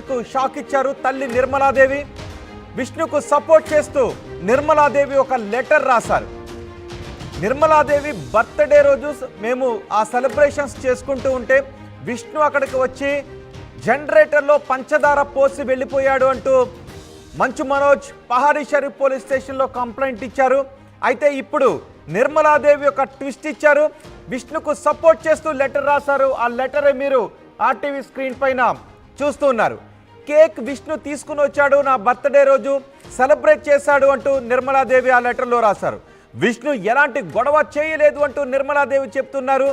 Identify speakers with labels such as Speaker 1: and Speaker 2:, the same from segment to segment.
Speaker 1: కు షాక్ ఇచ్చారు తల్లి నిర్మలాదేవి. విష్ణుకు సపోర్ట్ చేస్తూ నిర్మలాదేవి ఒక లెటర్ రాశారు. నిర్మలాదేవి బర్త్డే రోజు మేము ఆ సెలబ్రేషన్స్ చేసుకుంటూ ఉంటే విష్ణు అక్కడికి వచ్చి జనరేటర్లో పంచదార పోసి వెళ్ళిపోయాడు అంటూ మంచు మనోజ్ పహారీ షరీఫ్ పోలీస్ స్టేషన్లో కంప్లైంట్ ఇచ్చారు. అయితే ఇప్పుడు నిర్మలాదేవి ఒక ట్విస్ట్ ఇచ్చారు. విష్ణుకు సపోర్ట్ చేస్తూ లెటర్ రాశారు. ఆ లెటరే మీరు ఆర్టీవీ స్క్రీన్ పైన చూస్తూ ఉన్నారు. కేక్ విష్ణు తీసుకుని వచ్చాడు, నా బర్త్డే రోజు సెలబ్రేట్ చేశాడు అంటూ నిర్మలాదేవి ఆ లెటర్లో రాశారు. విష్ణు ఎలాంటి గొడవ చేయలేదు అంటూ నిర్మలాదేవి చెప్తున్నారు.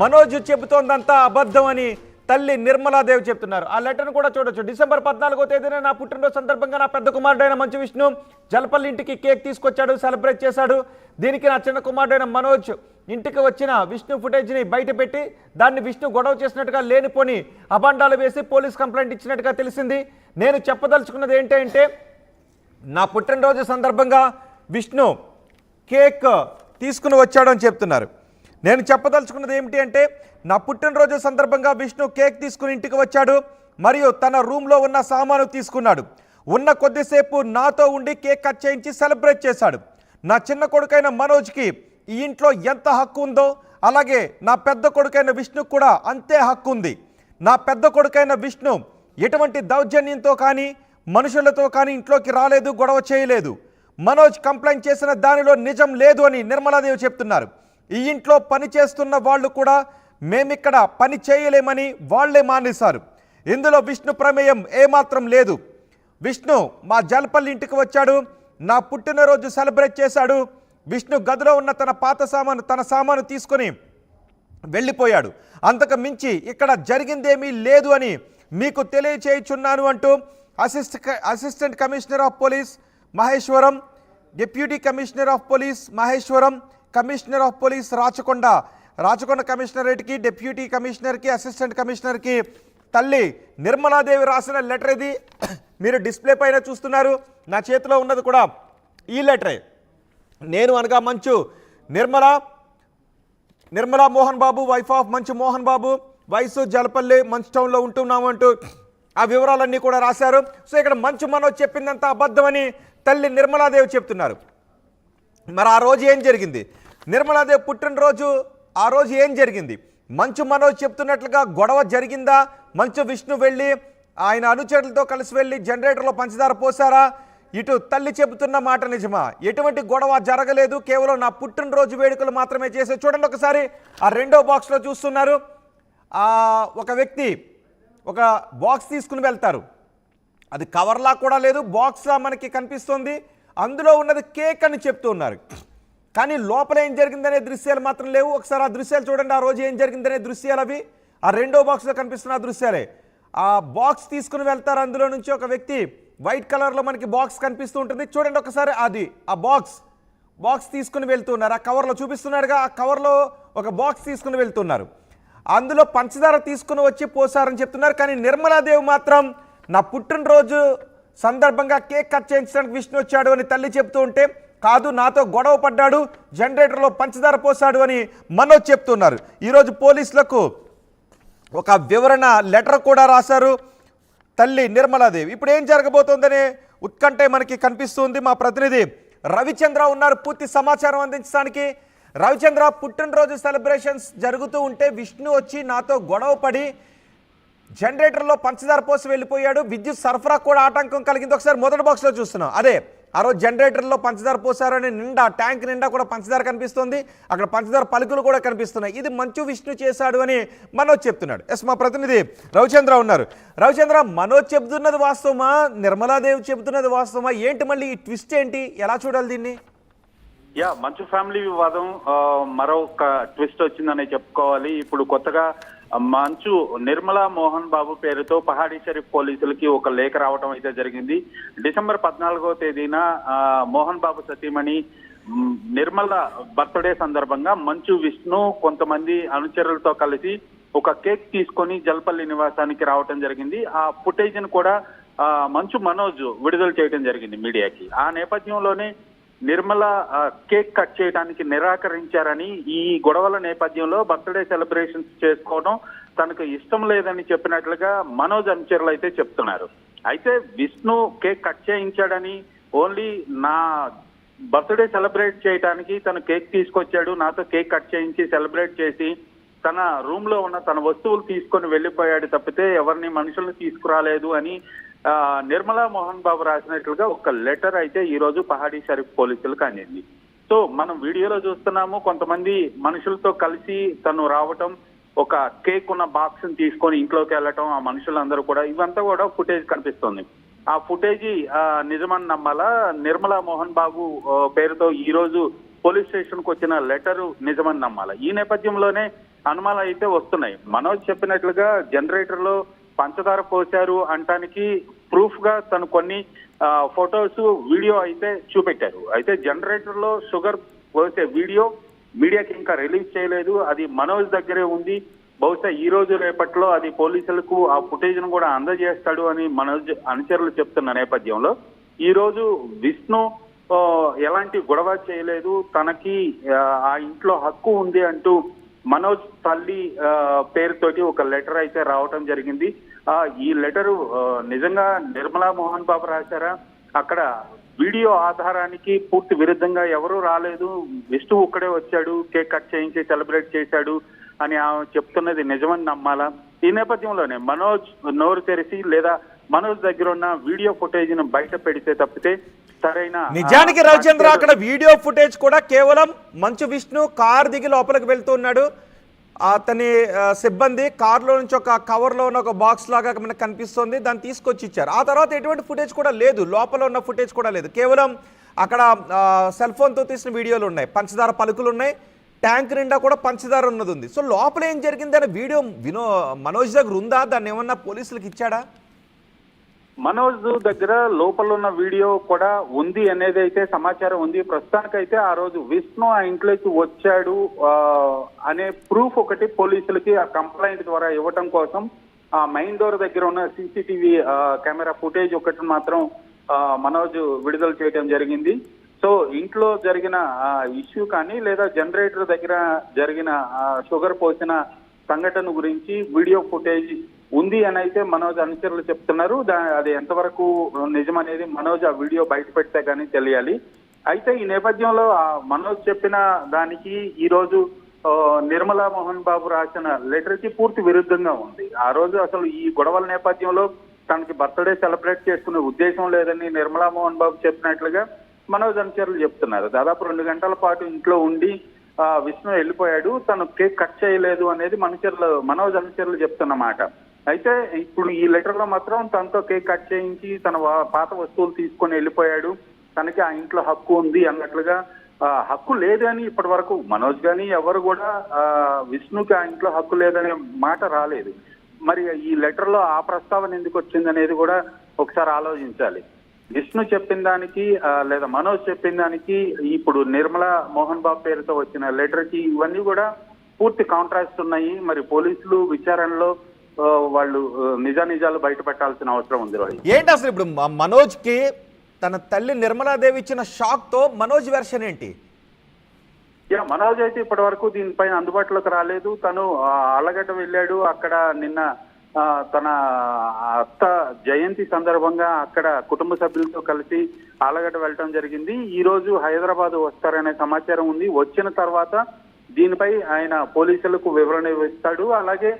Speaker 1: మనోజ్ చెబుతోందంతా అబద్ధం అని తల్లి నిర్మలాదేవి చెప్తున్నారు. ఆ లెటర్ను కూడా చూడొచ్చు. డిసెంబర్ 14వ తేదీన నా పుట్టినరోజు సందర్భంగా నా పెద్ద కుమారుడైన మంచు విష్ణు జలపల్లి ఇంటికి కేక్ తీసుకొచ్చాడు, సెలబ్రేట్ చేశాడు. దీనికి నా చిన్న కుమారుడైన మనోజ్ ఇంటికి వచ్చిన విష్ణు ఫుటేజ్ని బయటపెట్టి దాన్ని విష్ణు గొడవ చేసినట్టుగా లేనిపోని అబాండాలు వేసి పోలీస్ కంప్లైంట్ ఇచ్చినట్టుగా తెలిసింది. నేను చెప్పదలుచుకున్నది ఏంటంటే నా పుట్టినరోజు సందర్భంగా విష్ణు కేక్ తీసుకుని వచ్చాడు అని చెప్తున్నారు. నేను చెప్పదలుచుకున్నది ఏమిటి అంటే నా పుట్టినరోజు సందర్భంగా విష్ణు కేక్ తీసుకుని ఇంటికి వచ్చాడు మరియు తన రూమ్లో ఉన్న సామాను తీసుకున్నాడు. ఉన్న కొద్దిసేపు నాతో ఉండి కేక్ కట్ చేయించి సెలబ్రేట్ చేశాడు. నా చిన్న కొడుకైన మనోజ్కి ఈ ఇంట్లో ఎంత హక్కు ఉందో అలాగే నా పెద్ద కొడుకైన విష్ణుకు కూడా అంతే హక్కు ఉంది. నా పెద్ద కొడుకైన విష్ణు ఎటువంటి దౌర్జన్యంతో కానీ మనుషులతో కానీ ఇంట్లోకి రాలేదు, గొడవ చేయలేదు. మనోజ్ కంప్లైంట్ చేసిన దానిలో నిజం లేదు అని నిర్మలాదేవి చెప్తున్నారు. ఈ ఇంట్లో పని చేస్తున్న వాళ్ళు కూడా మేమిక్కడ పని చేయలేమని వాళ్లే మానేశారు. ఇందులో విష్ణు ప్రమేయం ఏమాత్రం లేదు. విష్ణు మా జలపల్లి ఇంటికి వచ్చాడు, నా పుట్టినరోజు సెలబ్రేట్ చేశాడు. విష్ణు గదిలో ఉన్న తన సామాను తీసుకొని వెళ్ళిపోయాడు. అంతకు మించి ఇక్కడ జరిగిందేమీ లేదు అని మీకు తెలియచేయుచున్నాను అంటూ assistant commissioner of police Maheshwaram, deputy commissioner of police Maheshwaram, commissioner of police Rachakonda కమిషనరేట్కి, డిప్యూటీ కమిషనర్కి, అసిస్టెంట్ కమిషనర్కి తల్లి నిర్మలాదేవి రాసిన లెటర్ ఇది. మీరు డిస్ప్లే పైన చూస్తున్నారు. నా చేతిలో ఉన్నది కూడా ఈ లెటరే. నేను అనగా మంచు నిర్మలా మోహన్ బాబు, వైఫ్ ఆఫ్ మంచు మోహన్ బాబు, వయసు జలపల్లి, మంచు టౌన్లో ఉంటున్నాము అంటూ ఆ వివరాలన్నీ కూడా రాశారు. సో ఇక్కడ మంచు మనోజ్ చెప్పిందంతా అబద్ధమని తల్లి నిర్మలాదేవి చెప్తున్నారు. మరి ఆ రోజు ఏం జరిగింది? నిర్మలాదేవి పుట్టినరోజు ఆ రోజు ఏం జరిగింది? మంచు మనోజ్ చెప్తున్నట్లుగా గొడవ జరిగిందా? మంచు విష్ణు వెళ్ళి ఆయన అనుచరులతో కలిసి వెళ్ళి జనరేటర్లో పంచదార పోసారా? ఇటు తల్లి చెబుతున్న మాట నిజమా? ఎటువంటి గొడవ జరగలేదు, కేవలం నా పుట్టినరోజు వేడుకలు మాత్రమే చేసే. చూడండి ఒకసారి ఆ రెండో బాక్స్లో చూస్తున్నారు. ఒక వ్యక్తి ఒక బాక్స్ తీసుకుని వెళ్తారు. అది కవర్లా కూడా లేదు, బాక్స్లా మనకి కనిపిస్తుంది. అందులో ఉన్నది కేక్ అని చెప్తూ ఉన్నారు. కానీ లోపల ఏం జరిగిందనే దృశ్యాలు మాత్రం లేవు. ఒకసారి ఆ దృశ్యాలు చూడండి. ఆ రోజు ఏం జరిగిందనే దృశ్యాలు అవి ఆ రెండో బాక్స్లో కనిపిస్తున్న దృశ్యాలే. ఆ బాక్స్ తీసుకుని వెళ్తారు. అందులో నుంచి ఒక వ్యక్తి వైట్ కలర్లో మనకి బాక్స్ కనిపిస్తూ ఉంటుంది. చూడండి ఒకసారి, అది ఆ బాక్స్ తీసుకుని వెళ్తున్నారు. ఆ కవర్లో చూపిస్తున్నారుగా, ఆ కవర్లో ఒక బాక్స్ తీసుకుని వెళ్తున్నారు. అందులో పంచదార తీసుకుని వచ్చి పోసారని చెప్తున్నారు. కానీ నిర్మలాదేవి మాత్రం నా పుట్టినరోజు సందర్భంగా కేక్ కట్ చేయించడానికి విష్ణు వచ్చాడు అని తల్లి చెప్తూ ఉంటే, కాదు నాతో గొడవ పడ్డాడు, జనరేటర్లో పంచదార పోసాడు అని మనోజ్ చెప్తున్నారు. ఈరోజు పోలీసులకు ఒక వివరణ లెటర్ కూడా రాశారు తల్లి నిర్మలాదేవి. ఇప్పుడు ఏం జరగబోతోందనే ఉత్కంఠ మనకి కనిపిస్తుంది. మా ప్రతినిధి రవిచంద్ర ఉన్నారు పూర్తి సమాచారం అందించడానికి. రవిచంద్ర, పుట్టినరోజు సెలబ్రేషన్స్ జరుగుతూ ఉంటే విష్ణు వచ్చి నాతో గొడవ పడి జనరేటర్లో పంచదార పోసి వెళ్ళిపోయాడు. విద్యుత్ సరఫరా కూడా ఆటంకం కలిగింది. ఒకసారి మొదటి బాక్స్లో చూస్తున్నాం. అదే ఆ రోజు జనరేటర్లో పంచదార పోసారని ట్యాంక్ నిండా కూడా పంచదార కనిపిస్తుంది. అక్కడ పంచదార పలుకులు కూడా కనిపిస్తున్నాయి. ఇది మంచు విష్ణు చేశాడు అని మనోజ్ చెప్తున్నాడు. ఎస్, మా ప్రతినిధి రవిచంద్ర ఉన్నారు. రవిచంద్ర, మనోజ్ చెబుతున్నది వాస్తవమా, నిర్మలాదేవి చెబుతున్నది వాస్తవమా? ఏంటి మళ్ళీ ఈ ట్విస్ట్ ఏంటి? ఎలా చూడాలి దీన్ని?
Speaker 2: మంచు ఫ్యామిలీ వివాదం మరొక ట్విస్ట్ వచ్చిందనే చెప్పుకోవాలి. ఇప్పుడు కొత్తగా మంచు నిర్మలా మోహన్ బాబు పేరుతో పహాడీ షరీఫ్ పోలీసులకి ఒక లేఖ రావడం అయితే జరిగింది. డిసెంబర్ 14వ తేదీన మోహన్ బాబు సతీమణి నిర్మల బర్త్డే సందర్భంగా మంచు విష్ణు కొంతమంది అనుచరులతో కలిసి ఒక కేక్ తీసుకొని జలపల్లి నివాసానికి రావటం జరిగింది. ఆ ఫుటేజ్ను కూడా మంచు మనోజ్ విడుదల చేయడం జరిగింది మీడియాకి. ఆ నేపథ్యంలోనే నిర్మల కేక్ కట్ చేయడానికి నిరాకరించారని, ఈ గొడవల నేపథ్యంలో బర్త్డే సెలబ్రేషన్స్ చేసుకోవడం తనకు ఇష్టం లేదని చెప్పినట్లుగా మనోజ్ అనుచరులు అయితే చెప్తున్నారు. అయితే విష్ణు కేక్ కట్ చేయించాడని, ఓన్లీ నా బర్త్డే సెలబ్రేట్ చేయడానికి తను కేక్ తీసుకొచ్చాడు, నాతో కేక్ కట్ చేయించి సెలబ్రేట్ చేసి తన రూమ్ లో ఉన్న తన వస్తువులు తీసుకొని వెళ్లిపోయాడు తప్పితే ఎవరిని మనుషుల్ని తీసుకురాలేదు అని నిర్మలా మోహన్ బాబు రాసినట్లుగా ఒక లెటర్ అయితే ఈ రోజు పహాడీ షరీఫ్ పోలీసులకు అందింది. సో మనం వీడియోలో చూస్తున్నాము, కొంతమంది మనుషులతో కలిసి తను రావటం, ఒక కేక్ ఉన్న బాక్స్ ని తీసుకొని ఇంట్లోకి వెళ్ళటం, ఆ మనుషులందరూ కూడా, ఇవంతా కూడా ఫుటేజ్ కనిపిస్తుంది. ఆ ఫుటేజీ నిజమని నమ్మాలా? నిర్మలా మోహన్ బాబు పేరుతో ఈ రోజు పోలీస్ స్టేషన్ కు వచ్చిన లెటరు నిజమని నమ్మాలా? ఈ నేపథ్యంలోనే అనుమానాలు అయితే వస్తున్నాయి. మనోజ్ చెప్పినట్లుగా జనరేటర్ లో పంచదార పోశారు అంటానికి ప్రూఫ్ గా తను కొన్ని ఫొటోస్, వీడియో అయితే చూపెట్టారు. అయితే జనరేటర్ లో షుగర్ పోసే వీడియో మీడియాకి ఇంకా రిలీజ్ చేయలేదు, అది మనోజ్ దగ్గరే ఉంది. బహుశా ఈ రోజు రేపట్లో అది పోలీసులకు ఆ ఫుటేజ్ ను కూడా అందజేస్తాడు అని మనోజ్ అనుచరులు చెప్తున్న నేపథ్యంలో ఈ రోజు విష్ణు ఎలాంటి గొడవ చేయలేదు, తనకి ఆ ఇంట్లో హక్కు ఉంది అంటూ మనోజ్ తల్లి పేరుతోటి ఒక లెటర్ అయితే రావటం జరిగింది. ఈ లెటరు నిజంగా నిర్మలా మోహన్ బాబు రాశారా? అక్కడ వీడియో ఆధారానికి పూర్తి విరుద్ధంగా ఎవరూ రాలేదు, విష్ణు ఒక్కడే వచ్చాడు, కేక్ కట్ చేయించి సెలబ్రేట్ చేశాడు అని ఆమె చెప్తున్నది నిజమని నమ్మాలా? ఈ నేపథ్యంలోనే మనోజ్ నోరు తెరిచి లేదా మనోజ్ దగ్గర ఉన్న వీడియో ఫుటేజ్ ను బయట పెడితే తప్పితే సరైన,
Speaker 1: నిజానికి రవిచంద్ర అక్కడ వీడియో ఫుటేజ్ కూడా కేవలం మంచు విష్ణు కార్ దిగి లోపలికి వెళ్తున్నాడు, అతని సిబ్బంది కార్లో నుంచి ఒక కవర్లో ఉన్న ఒక బాక్స్ లాగా మనకు కనిపిస్తుంది, దాన్ని తీసుకొచ్చి ఇచ్చారు. ఆ తర్వాత ఎటువంటి ఫుటేజ్ కూడా లేదు, లోపల ఉన్న ఫుటేజ్ కూడా లేదు, కేవలం అక్కడ సెల్ ఫోన్తో తీసిన వీడియోలు ఉన్నాయి, పంచదార పలుకులు ఉన్నాయి, ట్యాంక్ నిండా కూడా పంచదార ఉన్నది ఉంది. సో లోపల ఏం జరిగింది అనే వీడియో మనోజ్ దగ్గర ఉందా? దాన్ని ఏమన్నా పోలీసులకు ఇచ్చాడా?
Speaker 2: మనోజ్ దగ్గర లోపల ఉన్న వీడియో కూడా ఉంది అనేది అయితే సమాచారం ఉంది. ప్రస్తుతానికైతే ఆ రోజు విష్ణు ఆ ఇంట్లోకి వచ్చాడు అనే ప్రూఫ్ ఒకటి పోలీసులకి ఆ కంప్లైంట్ ద్వారా ఇవ్వటం కోసం ఆ మెయిన్ డోర్ దగ్గర ఉన్న సీసీటీవీ కెమెరా ఫుటేజ్ ఒకటి మాత్రం మనోజ్ విడుదల చేయడం జరిగింది. సో ఇంట్లో జరిగిన ఇష్యూ కానీ లేదా జనరేటర్ దగ్గర జరిగిన షుగర్ పోసిన సంఘటన గురించి వీడియో ఫుటేజ్ ఉంది అని అయితే మనోజ్ అనుచరులు చెప్తున్నారు. అది ఎంతవరకు నిజమనేది మనోజ్ ఆ వీడియో బయట పెడితే కానీ తెలియాలి. అయితే ఈ నేపథ్యంలో మనోజ్ చెప్పిన దానికి ఈ రోజు నిర్మలా మోహన్ బాబు రాసిన లెటర్ కి పూర్తి విరుద్ధంగా ఉంది. ఆ రోజు అసలు ఈ గొడవల నేపథ్యంలో తనకి బర్త్డే సెలబ్రేట్ చేసుకునే ఉద్దేశం లేదని నిర్మలా మోహన్ బాబు చెప్పినట్లుగా మనోజ్ అనుచరులు చెప్తున్నారు. దాదాపు 2 గంటల పాటు ఇంట్లో ఉండి విష్ణు వెళ్ళిపోయాడు, తను కేక్ కట్ చేయలేదు అనేది మనోజ్ అనుచరులు చెప్తున్నమాట. అయితే ఇప్పుడు ఈ లెటర్ లో మాత్రం తనతో కేక్ కట్ చేయించి తన పాత వస్తువులు తీసుకొని వెళ్ళిపోయాడు, తనకి ఆ ఇంట్లో హక్కు ఉంది అన్నట్లుగా, హక్కు లేదు అని ఇప్పటి వరకు మనోజ్ గాని ఎవరు కూడా విష్ణుకి ఆ ఇంట్లో హక్కు లేదనే మాట రాలేదు. మరి ఈ లెటర్ లో ఆ ప్రస్తావన ఎందుకు వచ్చింది అనేది కూడా ఒకసారి ఆలోచించాలి. విష్ణు చెప్పిన దానికి లేదా మనోజ్ చెప్పిన దానికి ఇప్పుడు నిర్మలా మోహన్ బాబు పేరుతో వచ్చిన లెటర్ కి ఇవన్నీ కూడా పూర్తి కాంట్రాస్ట్ ఉన్నాయి. మరి పోలీసులు విచారణలో వాళ్ళు నిజాలు బయట పెట్టాల్సిన అవసరం ఉంది.
Speaker 1: ఏంటి అసలు ఇప్పుడు మనోజ్ కి తన తల్లి నిర్మలాదేవి ఇచ్చిన షాక్ తో మనోజ్ వెర్షన్ ఏంటి?
Speaker 2: మనోజ్ అయితే ఇప్పటి వరకు దీనిపైన అందుబాటులోకి రాలేదు. తను ఆలగడ్డ వెళ్ళాడు, అక్కడ నిన్న తన అత్త జయంతి సందర్భంగా అక్కడ కుటుంబ సభ్యులతో కలిసి ఆలగడ్డ వెళ్ళటం జరిగింది. ఈ రోజు హైదరాబాద్ వస్తారనే సమాచారం ఉంది. వచ్చిన తర్వాత దీనిపై ఆయన పోలీసులకు వివరణ ఇస్తాడు. అలాగే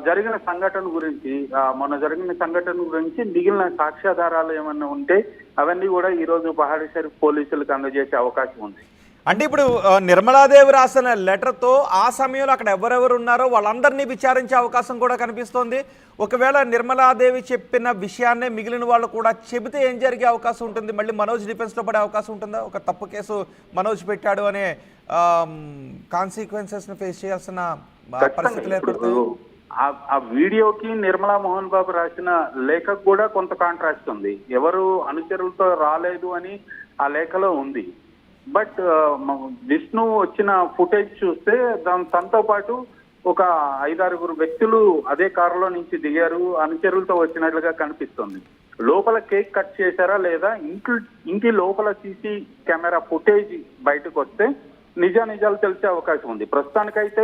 Speaker 2: జరిగిన సంఘటన గురించి, మొన్న జరిగిన సంఘటన గురించి మిగిలిన సాక్ష్యాధారాలు ఏమన్నా ఉంటే అవన్నీ కూడా ఈ రోజు పహాడీ షరీఫ్ పోలీసులకు అందజేసే అవకాశం ఉంది.
Speaker 1: అంటే ఇప్పుడు నిర్మలాదేవి రాసిన లెటర్తో ఆ సమయంలో అక్కడ ఎవరెవరు ఉన్నారో వాళ్ళందరినీ విచారించే అవకాశం కూడా కనిపిస్తోంది. ఒకవేళ నిర్మలాదేవి చెప్పిన విషయాన్నే మిగిలిన వాళ్ళు కూడా చెబితే ఏం జరిగే అవకాశం ఉంటుంది? మళ్ళీ మనోజ్ డిఫెన్స్లో పడే అవకాశం ఉంటుందా? ఒక తప్పు కేసు మనోజ్ పెట్టాడు అనే కాన్సిక్వెన్సెస్ని ఫేస్ చేయాల్సిన పరిస్థితులు ఏర్పడతాయి.
Speaker 2: ఆ వీడియోకి నిర్మలా మోహన్ బాబు రాసిన లేఖకు కూడా కొంత కాంట్రాస్ట్ ఉంది. ఎవరు అనుచరులతో రాలేదు అని ఆ లేఖలో ఉంది. బట్ విష్ణు వచ్చిన ఫుటేజ్ చూస్తే తనతో పాటు ఒక 5-6 వ్యక్తులు అదే కారులో నుంచి దిగారు, అనుచరులతో వచ్చినట్లుగా కనిపిస్తుంది. లోపల కేక్ కట్ చేశారా లేదా ఇంటి లోపల సీసీ కెమెరా ఫుటేజ్ బయటకు వస్తే నిజానిజాలు తెలిసే అవకాశం ఉంది. ప్రస్తుతానికైతే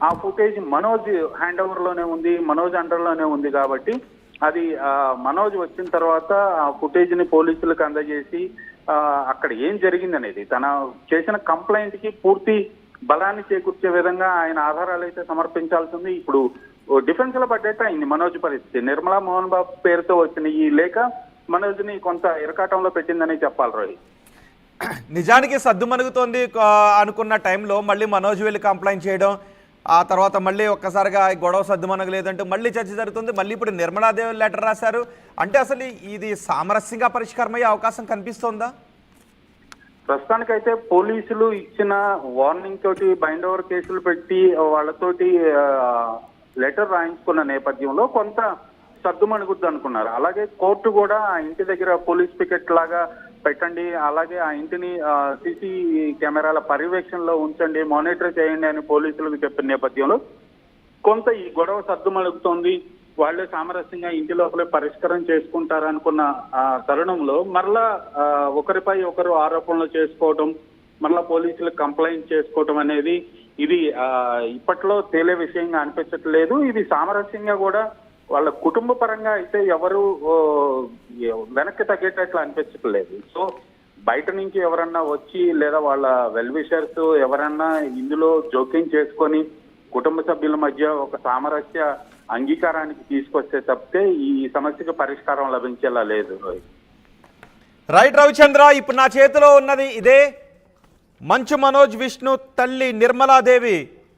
Speaker 2: ఆ ఫుటేజ్ మనోజ్ హ్యాండ్ ఓవర్ లోనే ఉంది, మనోజ్ అండర్ లోనే ఉంది. కాబట్టి అది మనోజ్ వచ్చిన తర్వాత ఆ ఫుటేజ్ ని పోలీసులకు అందజేసి అక్కడ ఏం జరిగింది అనేది తన చేసిన కంప్లైంట్ కి పూర్తి బలాన్ని చేకూర్చే విధంగా ఆయన ఆధారాలు అయితే సమర్పించాల్సింది. ఇప్పుడు డిఫెన్స్ లో పడ్డట్టు అయింది మనోజ్ పరిస్థితి. నిర్మలా మోహన్ బాబు పేరుతో వచ్చిన ఈ లేఖ మనోజ్ ని కొంత ఇరకాటంలో పెట్టిందని చెప్పాలి రోహిత్.
Speaker 1: నిజానికి సద్దుమణుగుతోంది అనుకున్న టైంలో మళ్ళీ మనోజ్ వెళ్ళి కంప్లైంట్ చేయడం, ఆ తర్వాత మళ్ళీ ఒక్కసారిగా గొడవ సద్దుమణగలేదంటూ మళ్ళీ చర్చ జరుగుతుంది. మళ్ళీ ఇప్పుడు నిర్మలాదేవి లెటర్ రాశారు అంటే అసలు ఇది సామరస్యంగా పరిష్కారం అయ్యే అవకాశం కనిపిస్తోందా?
Speaker 2: ప్రస్తుతానికైతే పోలీసులు ఇచ్చిన వార్నింగ్ తోటి బైండ్ ఓవర్ కేసులు పెట్టి వాళ్ళతోటి లెటర్ రాయించుకున్న నేపథ్యంలో కొంత సర్దుమణుగుద్దు అనుకున్నారు. అలాగే కోర్టు కూడా ఆ ఇంటి దగ్గర పోలీస్ పికెట్ లాగా పెట్టండి, అలాగే ఆ ఇంటిని సీసీ కెమెరాల పర్యవేక్షణలో ఉంచండి, మానిటర్ చేయండి అని పోలీసులకు చెప్పిన నేపథ్యంలో కొంత ఈ గొడవ సర్దుమణుగుతోంది. వాళ్లే సామరస్యంగా ఇంటి లోపలే పరిష్కారం చేసుకుంటారనుకున్న తరుణంలో మరలా ఒకరిపై ఒకరు ఆరోపణలు చేసుకోవటం, మరలా పోలీసులకు కంప్లైంట్ చేసుకోవటం అనేది ఇది ఇప్పట్లో తేలే విషయంగా అనిపించట్లేదు. ఇది సామరస్యంగా కూడా వాళ్ళ కుటుంబ పరంగా అయితే ఎవరు వెనక్కి తగ్గేటట్లు అనిపించట్లేదు. సో బయట నుంచి ఎవరన్నా వచ్చి లేదా వాళ్ళ వెల్ విషర్స్ ఎవరన్నా ఇందులో జోక్యం చేసుకొని కుటుంబ సభ్యుల మధ్య ఒక సామరస్య అంగీకారానికి తీసుకొస్తే తప్పితే ఈ సమస్యకు పరిష్కారం లభించేలా లేదు.
Speaker 1: రైట్ రవిచంద్ర, ఇప్పుడు నా చేతిలో ఉన్నది ఇదే మంచు మనోజ్ విష్ణు తల్లి నిర్మలాదేవి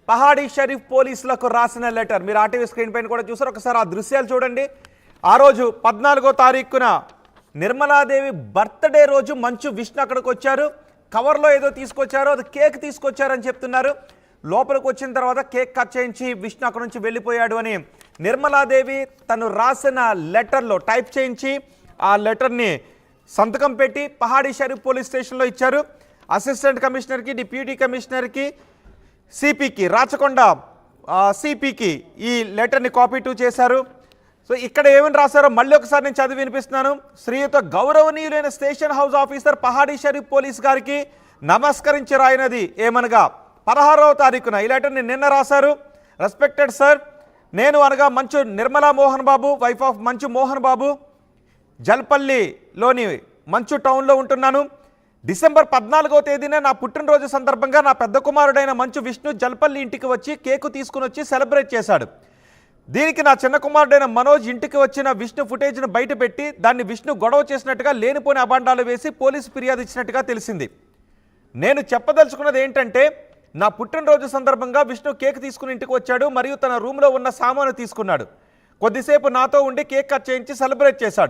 Speaker 1: పహాడీ షరీఫ్ పోలీసులకు రాసిన లెటర్. మీరు ఆర్టీవీ స్క్రీన్ పైన కూడా చూసారు, ఒకసారి ఆ దృశ్యాలు చూడండి. ఆ రోజు 14వ తారీఖున నిర్మలాదేవి బర్త్డే రోజు మంచు విష్ణు అక్కడికి వచ్చారు. కవర్లో ఏదో తీసుకొచ్చారు, అది కేక్ తీసుకొచ్చారని చెప్తున్నారు. లోపలికి వచ్చిన తర్వాత కేక్ కట్ చేయించి విష్ణు అక్కడి నుంచి వెళ్ళిపోయాడు అని నిర్మలాదేవి తను రాసిన లెటర్లో టైప్ చేయించి ఆ లెటర్ని సంతకం పెట్టి పహాడీ షరీఫ్ పోలీస్ స్టేషన్లో ఇచ్చారు. అసిస్టెంట్ కమిషనర్కి, డిప్యూటీ కమిషనర్కి, సిపికి, రాచకొండ సిపికి ఈ లెటర్ని కాపీ టూ చేశారు. సో ఇక్కడ ఏమని రాశారో మళ్ళీ ఒకసారి నేను చదివి వినిపిస్తున్నాను. శ్రీయుత గౌరవనీయులైన station house officer Pahadi Sharif police గారికి నమస్కరించి రాయినది ఏమనగా 16వ తారీఖున ఈ లెటర్ని నిన్న రాశారు. రెస్పెక్టెడ్ సార్, నేను అనగా మంచు నిర్మలా మోహన్ బాబు, వైఫ్ ఆఫ్ మంచు మోహన్ బాబు, జల్పల్లిలోని మంచు టౌన్లో ఉంటున్నాను. డిసెంబర్ 14వ తేదీన నా పుట్టినరోజు సందర్భంగా నా పెద్ద కుమారుడైన మంచు విష్ణు జల్పల్లి ఇంటికి వచ్చి కేకు తీసుకుని వచ్చి సెలబ్రేట్ చేశాడు. దీనికి నా చిన్న కుమారుడైన మనోజ్ ఇంటికి వచ్చిన విష్ణు ఫుటేజ్ను బయటపెట్టి దాన్ని విష్ణు గొడవ చేసినట్టుగా లేనిపోని అబాండాలు వేసి పోలీసు ఫిర్యాదు ఇచ్చినట్టుగా తెలిసింది. నేను చెప్పదలుచుకున్నది ఏంటంటే నా పుట్టినరోజు సందర్భంగా విష్ణు కేక్ తీసుకుని ఇంటికి వచ్చాడు మరియు తన రూమ్లో ఉన్న సామాను తీసుకున్నాడు. కొద్దిసేపు నాతో ఉండి కేక్ కట్ చేయించి సెలబ్రేట్ చేశాడు.